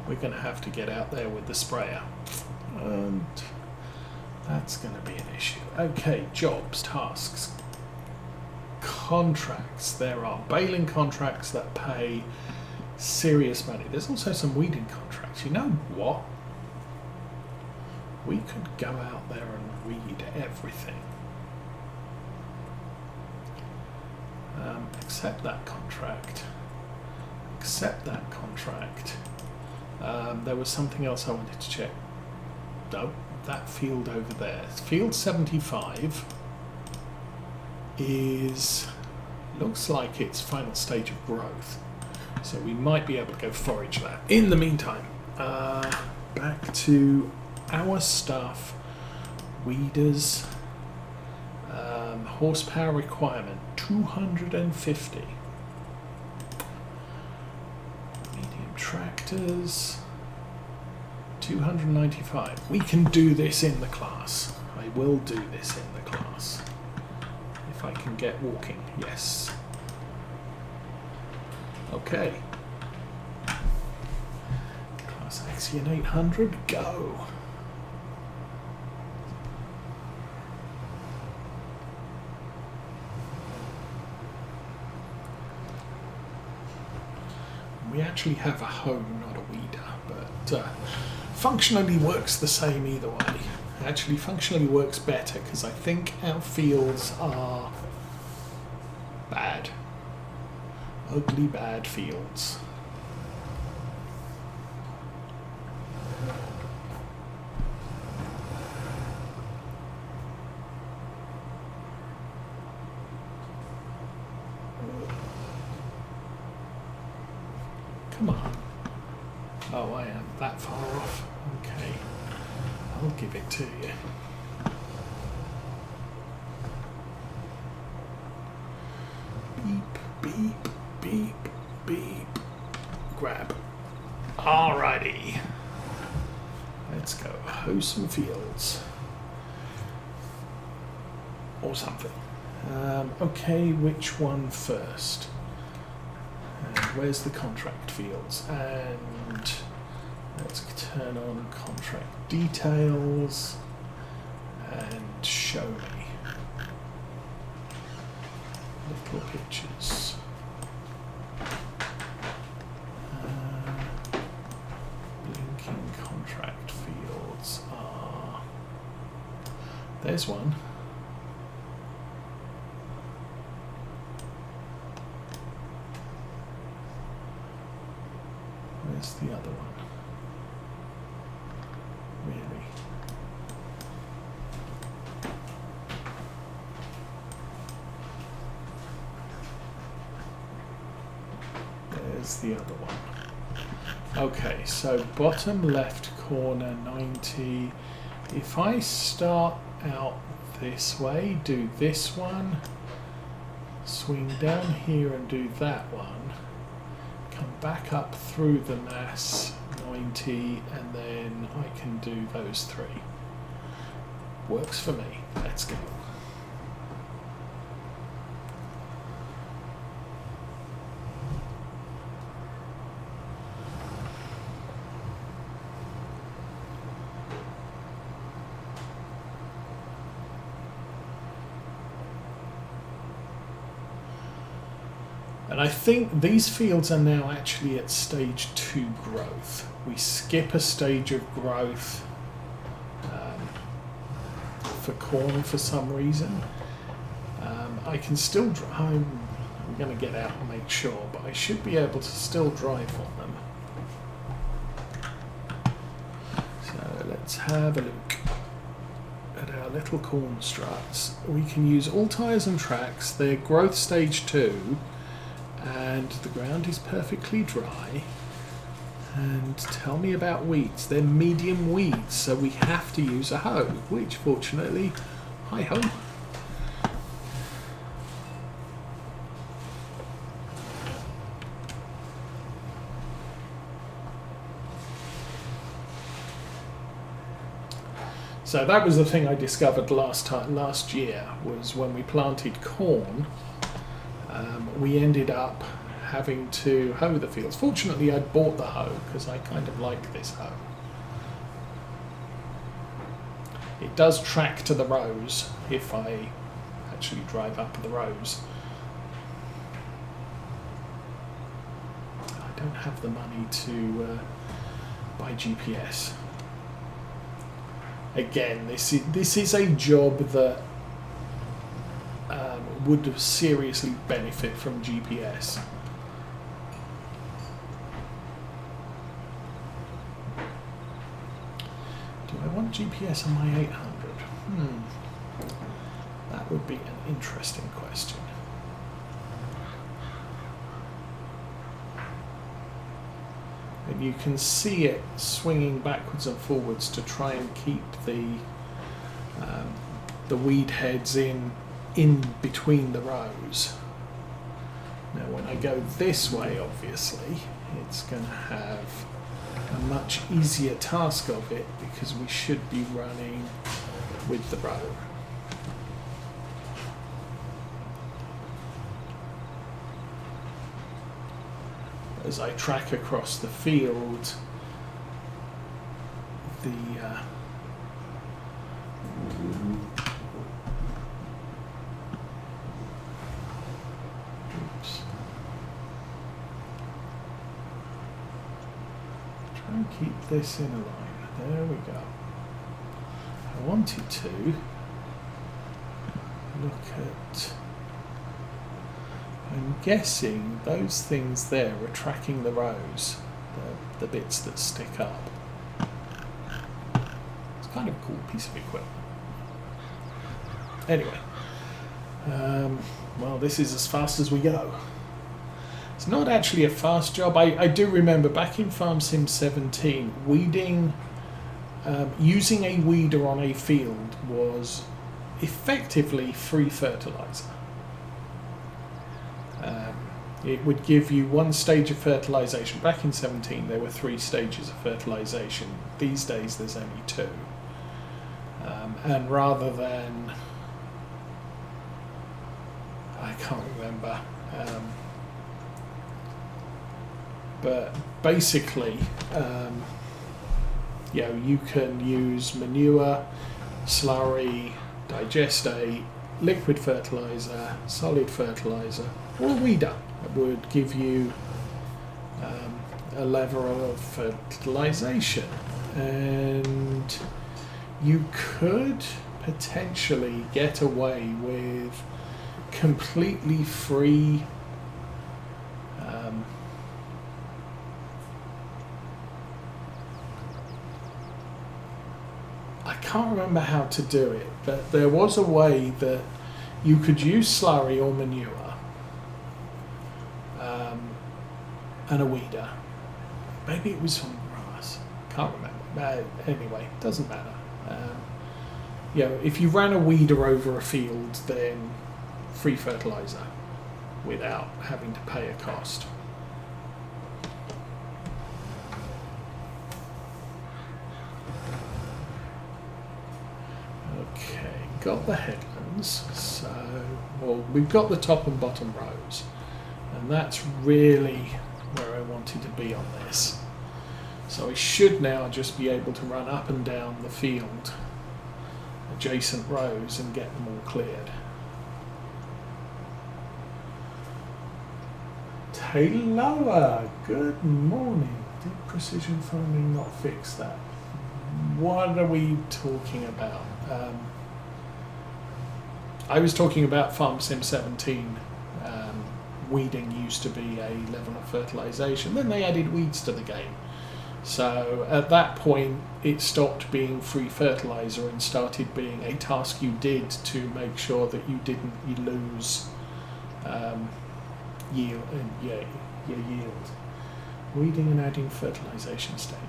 we're going to have to get out there with the sprayer. And that's going to be an issue. Okay, jobs, tasks, contracts. There are baling contracts that pay serious money. There's also some weeding contracts. You know what? We could go out there and weed everything. Accept that contract. Accept that contract. There was something else I wanted to check. No, that field over there. Field 75 looks like it's final stage of growth. So we might be able to go forage that. In the meantime, back to our stuff. Weeders. Horsepower requirement 250. Medium tractors 295. We can do this in the class. I will do this in the class. If I can get walking, yes. Okay. Class Axion 800, go. We actually have a hoe, not a weeder, but functionally works the same either way. Actually functionally works better because I think our fields are bad. Ugly bad fields. Come on. Oh, I am that far off. Okay. I'll give it to you. Beep, beep, beep, beep. Grab. Alrighty. Let's go. Hoe some fields. Or something. Okay, which one first? Where's the contract fields? And let's turn on contract details and show me little pictures. Blinking contract fields are. There's one. Where's the other one? Really? There's the other one. Okay, so bottom left corner 90. If I start out this way, do this one, swing down here and do that one, come back up through the mass 90, and then I can do those three. Works for me. Let's go. And I think these fields are now actually at stage 2 growth. We skip a stage of growth for corn for some reason. I can still I'm going to get out and make sure, but I should be able to still drive on them. So let's have a look at our little corn struts. We can use all tyres and tracks. They're growth stage 2. And the ground is perfectly dry. And tell me about weeds. They're medium weeds, so we have to use a hoe, which fortunately, hi-ho. So that was the thing I discovered last year, was when we planted corn. We ended up having to hoe the fields. Fortunately, I bought the hoe because I kind of like this hoe. It does track to the rows if I actually drive up the rows. I don't have the money to buy GPS. Again, this is a job that would seriously benefit from GPS. Do I want GPS on my 800? That would be an interesting question. And you can see it swinging backwards and forwards to try and keep the weed heads in between the rows. Now when I go this way, obviously, it's going to have a much easier task of it because we should be running with the row. As I track across the field, try and keep this in a line. There we go. I wanted to look at, I'm guessing those things there are tracking the rows, the bits that stick up. It's kind of a cool piece of equipment. Anyway, well, this is as fast as we go. It's not actually a fast job. I do remember back in Farm Sim 17, weeding, using a weeder on a field was effectively free fertilizer. It would give you one stage of fertilization. Back in 17 there were 3 stages of fertilization. These days there's only 2. And rather than, I can't remember, but basically you can use manure, slurry, digestate, liquid fertilizer, solid fertilizer, or weeder. It would give you a level of fertilization, and you could potentially get away with completely free I can't remember how to do it, but there was a way that you could use slurry or manure and a weeder. Maybe it was from grass. Can't remember. Anyway, doesn't matter. If you ran a weeder over a field, then free fertilizer without having to pay a cost. Okay, got the headlands. So, well, we've got the top and bottom rows, and that's really where I wanted to be on this. So I should now just be able to run up and down the field adjacent rows and get them all cleared. Taylor, good morning. Did precision farming not fix that? What are we talking about? I was talking about Farm Sim 17. Weeding used to be a level of fertilization. Then they added weeds to the game. So at that point, it stopped being free fertilizer and started being a task you did to make sure that you didn't lose yield. Your yield. Weeding and adding fertilization state.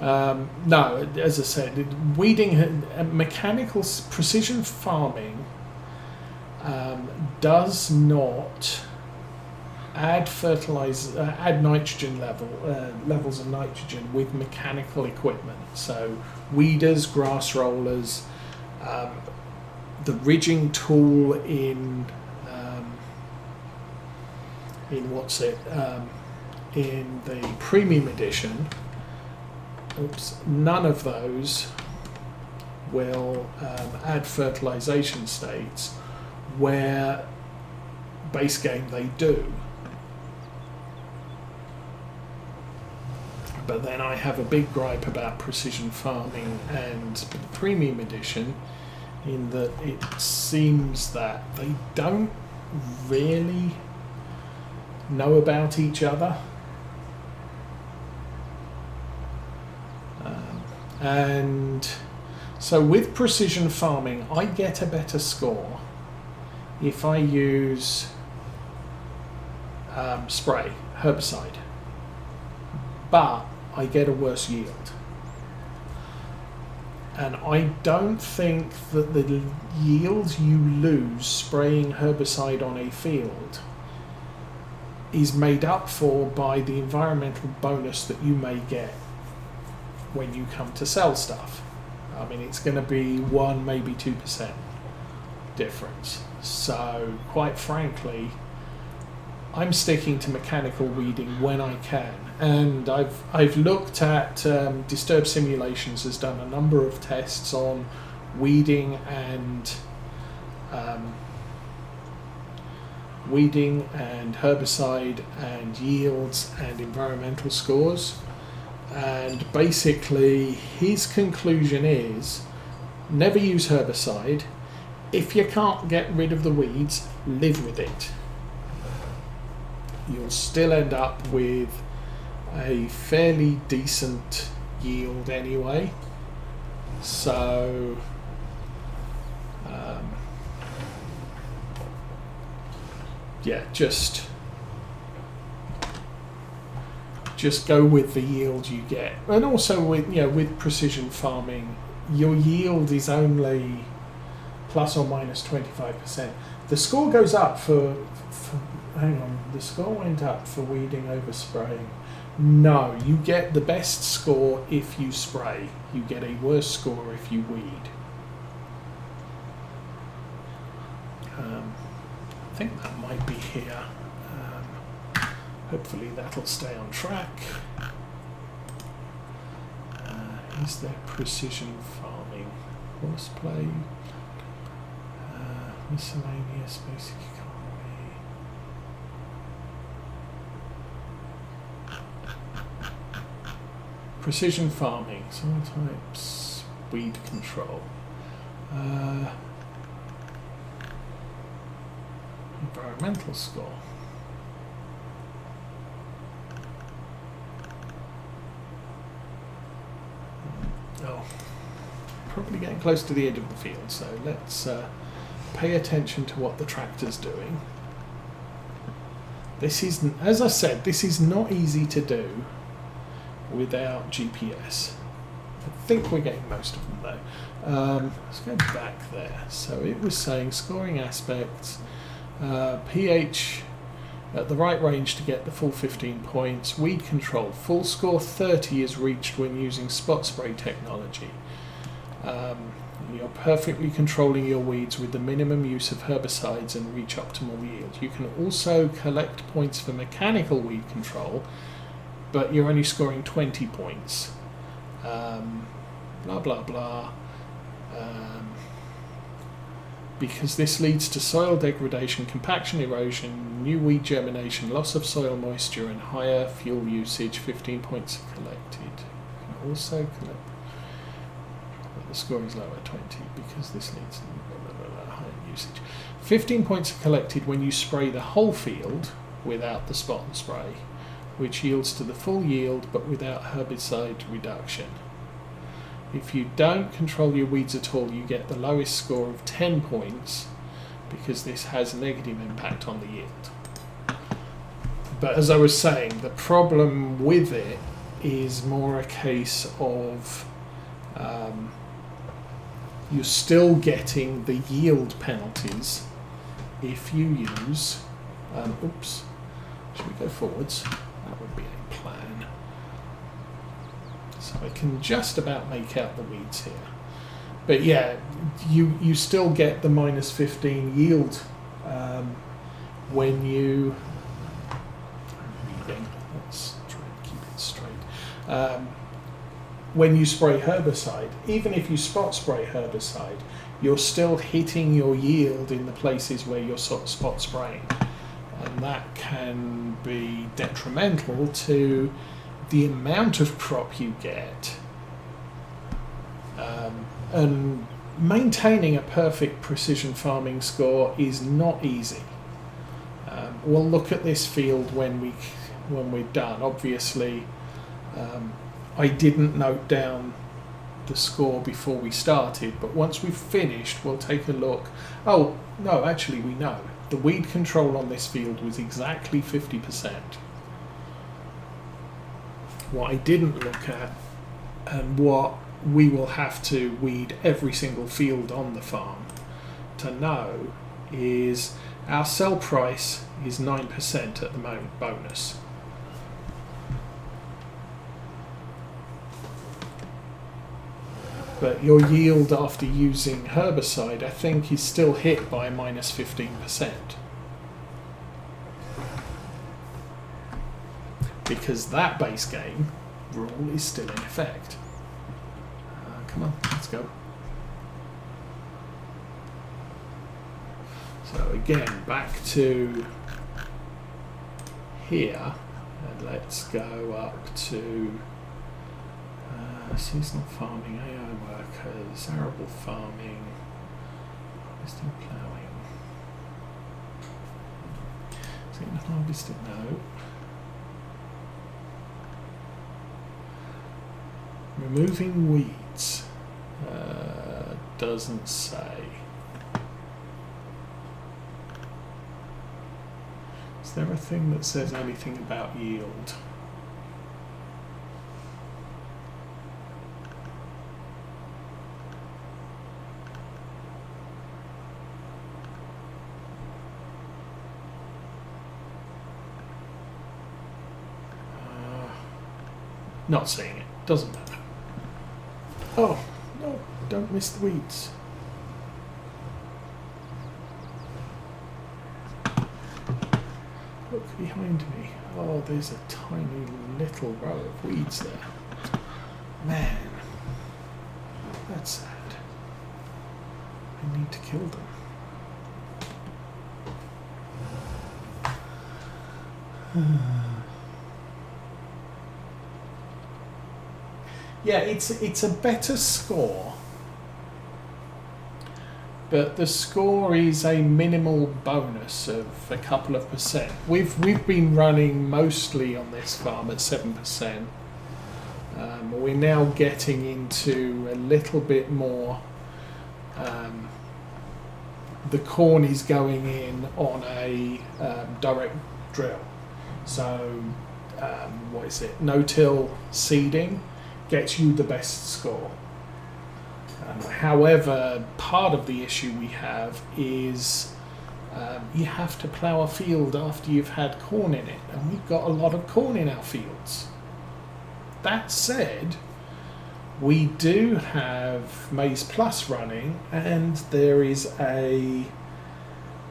No, as I said, weeding, mechanical precision farming does not add add nitrogen levels of nitrogen with mechanical equipment. So weeders, grass rollers, the ridging tool in in the premium edition, none of those will add fertilization states, where base game they do. But then I have a big gripe about precision farming and the premium edition, in that it seems that they don't really know about each other. And so with precision farming, I get a better score if I use spray, herbicide, but I get a worse yield. And I don't think that the yield you lose spraying herbicide on a field is made up for by the environmental bonus that you may get when you come to sell stuff. I mean, it's going to be 1, maybe 2% difference. So, quite frankly, I'm sticking to mechanical weeding when I can. And I've looked at Disturb Simulations has done a number of tests on weeding and herbicide and yields and environmental scores. And basically his conclusion is never use herbicide. If you can't get rid of the weeds, live with it. You'll still end up with a fairly decent yield anyway. So yeah, just go with the yield you get. And also with precision farming, your yield is only plus or minus 25%. The score goes up for hang on, the score went up for weeding over spraying. No, you get the best score if you spray. You get a worse score if you weed. I think that might be here. Hopefully that'll stay on track. Is there precision farming? Horseplay? Miscellaneous basic economy. Precision farming, soil types, weed control. Environmental score. Oh, probably getting close to the edge of the field, so let's pay attention to what the tractor's doing. This is, as I said, this is not easy to do without GPS. I think we're getting most of them though. Let's go back there. So it was saying scoring aspects, pH at the right range to get the full 15 points, weed control, full score 30 is reached when using spot spray technology. You're perfectly controlling your weeds with the minimum use of herbicides and reach optimal yield. You can also collect points for mechanical weed control, but you're only scoring 20 points. Blah blah blah. Because this leads to soil degradation, compaction, erosion, new weed germination, loss of soil moisture, and higher fuel usage. 15 points are collected. You can also collect. Well, the score is lower, 20, because this leads to higher usage. 15 points are collected when you spray the whole field without the spot and spray, which yields to the full yield but without herbicide reduction. If you don't control your weeds at all, you get the lowest score of 10 points because this has a negative impact on the yield. But as I was saying, the problem with it is more a case of you're still getting the yield penalties if you use... oops, should we go forwards? That would be a plan. So I can just about make out the weeds here. But yeah, you still get the minus 15 yield when you when you spray herbicide, even if you spot spray herbicide, you're still hitting your yield in the places where you're spot spraying. And that can be detrimental to the amount of crop you get. And maintaining a perfect precision farming score is not easy. We'll look at this field when we're done. Obviously, I didn't note down the score before we started, but once we've finished, we'll take a look. Oh, no, actually we know. The weed control on this field was exactly 50%. What I didn't look at, and what we will have to weed every single field on the farm to know, is our sell price is 9% at the moment, bonus. But your yield after using herbicide, I think, is still hit by minus 15%. Because that base game rule is still in effect. Come on, let's go. So again, back to here, and let's go up to seasonal farming, AI workers, arable farming, harvesting, ploughing. Seeing harvesting, no. Removing weeds, doesn't say. Is there a thing that says anything about yield? Not seeing it, doesn't matter. Oh, no, don't miss the weeds. Look behind me. Oh, there's a tiny little row of weeds there. Man, that's sad. I need to kill them. Yeah, it's a better score, but the score is a minimal bonus of a couple of percent. We've been running mostly on this farm at 7%. We're now getting into a little bit more. The corn is going in on a direct drill, so what is it? No-till seeding gets you the best score. However, part of the issue we have is you have to plough a field after you've had corn in it, and we've got a lot of corn in our fields. That said, we do have Maize Plus running, and there is a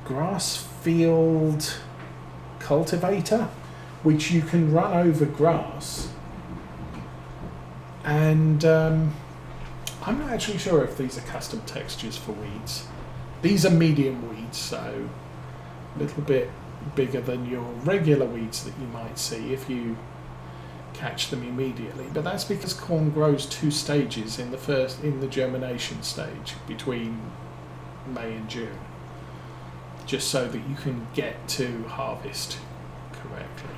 grass field cultivator which you can run over grass. And I'm not actually sure if these are custom textures for weeds. These are medium weeds, so a little bit bigger than your regular weeds that you might see if you catch them immediately. But that's because corn grows 2 stages in the germination stage between May and June, just so that you can get to harvest correctly.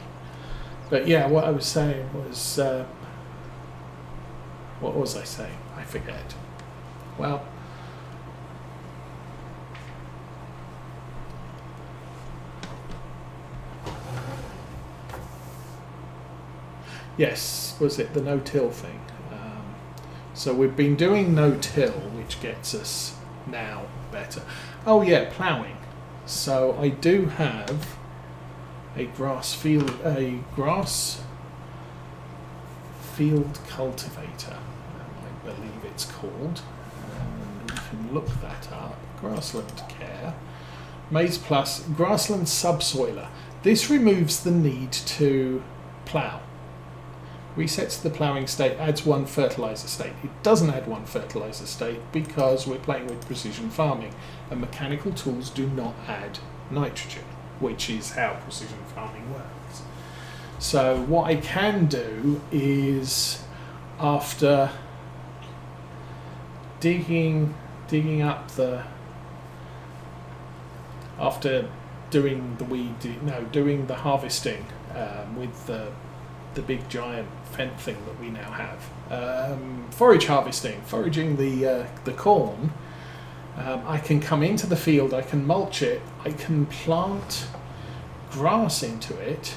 But yeah, what I was saying was. What was I saying? I forget. Well, yes, was it the no-till thing? So we've been doing no-till, which gets us now better. Oh yeah, ploughing. So I do have a grass field cultivator, I believe it's called, and we can look that up. Grassland care, Maize Plus, grassland subsoiler. This removes the need to plough. resets the ploughing state, adds one fertilizer state. It doesn't add one fertilizer state because we're playing with precision farming, and mechanical tools do not add nitrogen, which is how precision farming works. So what I can do is, after digging up the, after doing doing the harvesting with the big giant Fendt thing that we now have, foraging the corn, I can come into the field, I can mulch it, I can plant grass into it,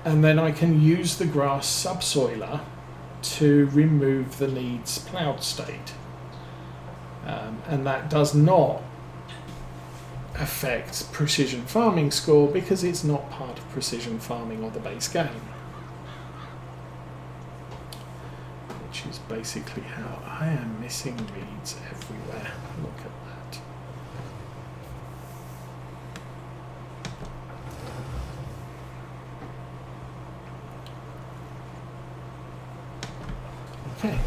and then I can use the grass subsoiler to remove the needs ploughed state. And that does not affect precision farming score because it's not part of precision farming or the base game. Which is basically how I am missing reeds everywhere. Look at that. Okay.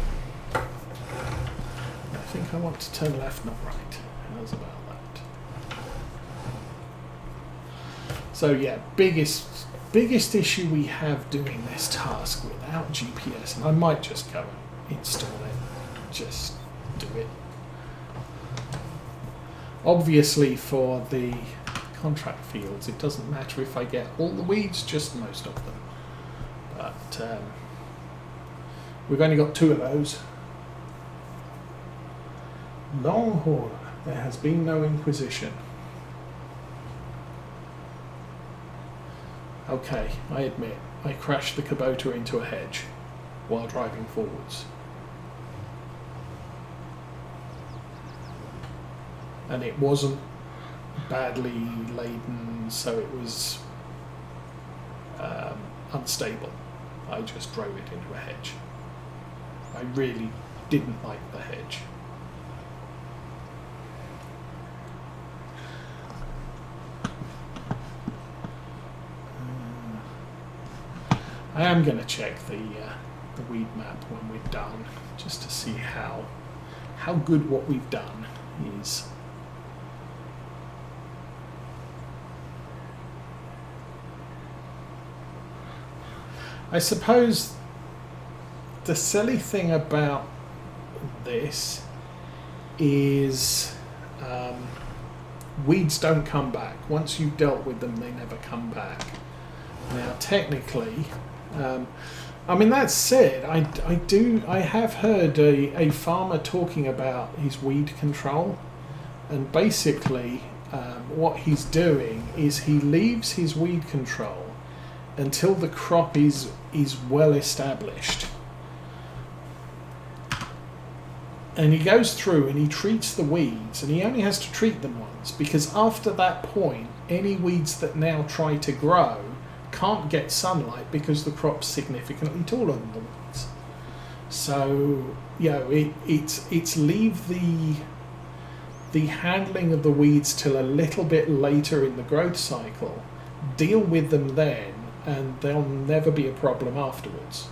I think I want to turn left, not right. How's about that? So yeah, biggest issue we have doing this task without GPS, and I might just go and install it, just do it. Obviously for the contract fields, it doesn't matter if I get all the weeds, just most of them. But we've only got 2 of those. Longhorn, there has been no inquisition. Okay, I admit, I crashed the Kubota into a hedge while driving forwards. And it wasn't badly laden, so it was unstable. I just drove it into a hedge. I really didn't like the hedge. I am going to check the weed map when we're done, just to see how good what we've done is. I suppose the silly thing about this is weeds don't come back. Once you've dealt with them, they never come back. Now, technically, I mean, that said, I have heard a farmer talking about his weed control, and basically what he's doing is he leaves his weed control until the crop is well established, and he goes through and he treats the weeds, and he only has to treat them once, because after that point any weeds that now try to grow can't get sunlight because the crop's significantly taller than the weeds. So, you know, it's leave the handling of the weeds till a little bit later in the growth cycle, deal with them then, and there'll never be a problem afterwards.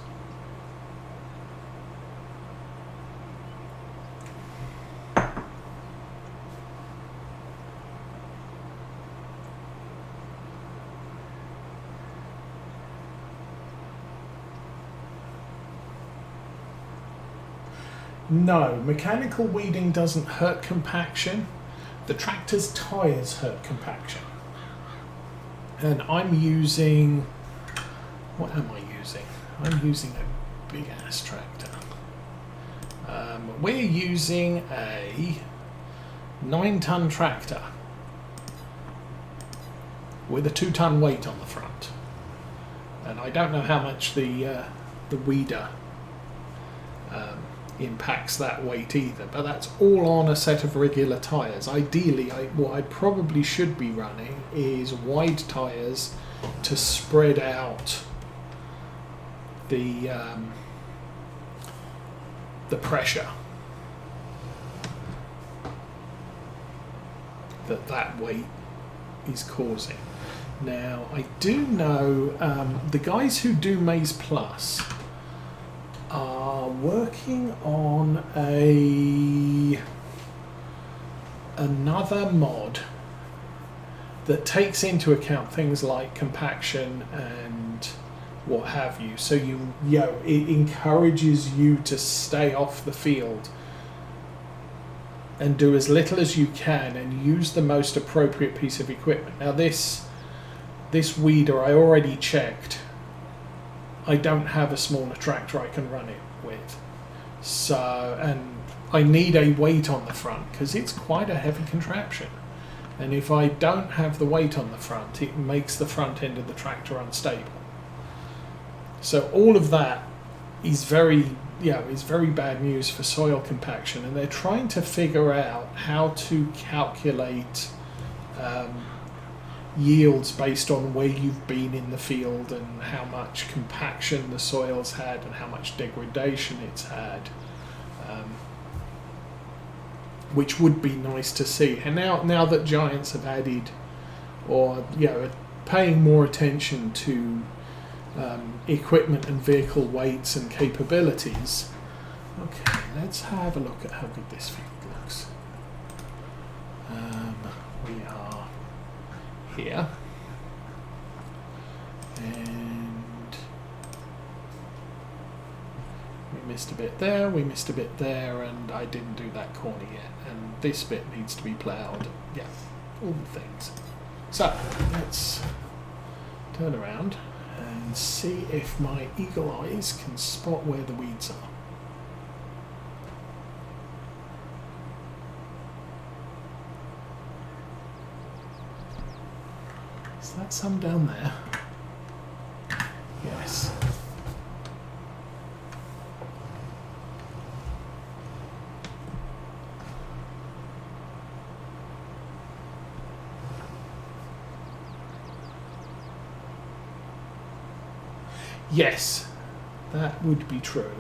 No, mechanical weeding doesn't hurt compaction. The tractor's tyres hurt compaction. And I'm using... what am I using? I'm using a big ass tractor. We're using a 9-ton tractor with a 2-ton weight on the front. And I don't know how much the weeder impacts that weight either, but that's all on a set of regular tyres. Ideally, what I probably should be running is wide tyres to spread out the pressure that weight is causing. Now I do know the guys who do Maize Plus are working on another mod that takes into account things like compaction and what have you. So it encourages you to stay off the field and do as little as you can and use the most appropriate piece of equipment. Now this weeder I already checked. I don't have a smaller tractor I can run it with. So, and I need a weight on the front because it's quite a heavy contraption. And if I don't have the weight on the front, it makes the front end of the tractor unstable. So all of that is very bad news for soil compaction, and they're trying to figure out how to calculate yields based on where you've been in the field and how much compaction the soil's had and how much degradation it's had, which would be nice to see. And now that Giants have added, or paying more attention to equipment and vehicle weights and capabilities. Okay, let's have a look at how good this field looks. We are here, and we missed a bit there, we missed a bit there, and I didn't do that corner yet, and this bit needs to be ploughed. Yeah, all the things. So let's turn around and see if my eagle eyes can spot where the weeds are. Is that some down there? Yes. Yes, that would be true.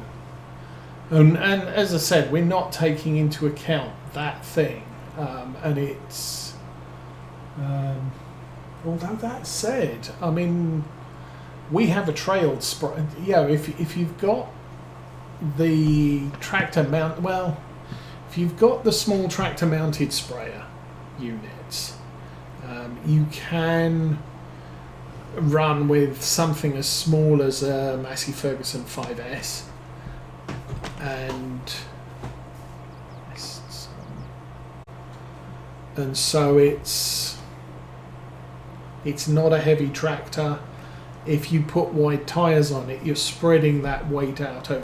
And as I said, we're not taking into account that thing. And it's... although that said, I mean, we have a trailed spray. If you've got the tractor mount... Well, if you've got the small tractor mounted sprayer units, you can run with something as small as a Massey Ferguson 5S, and so it's not a heavy tractor. If you put wide tyres on it, you're spreading that weight out over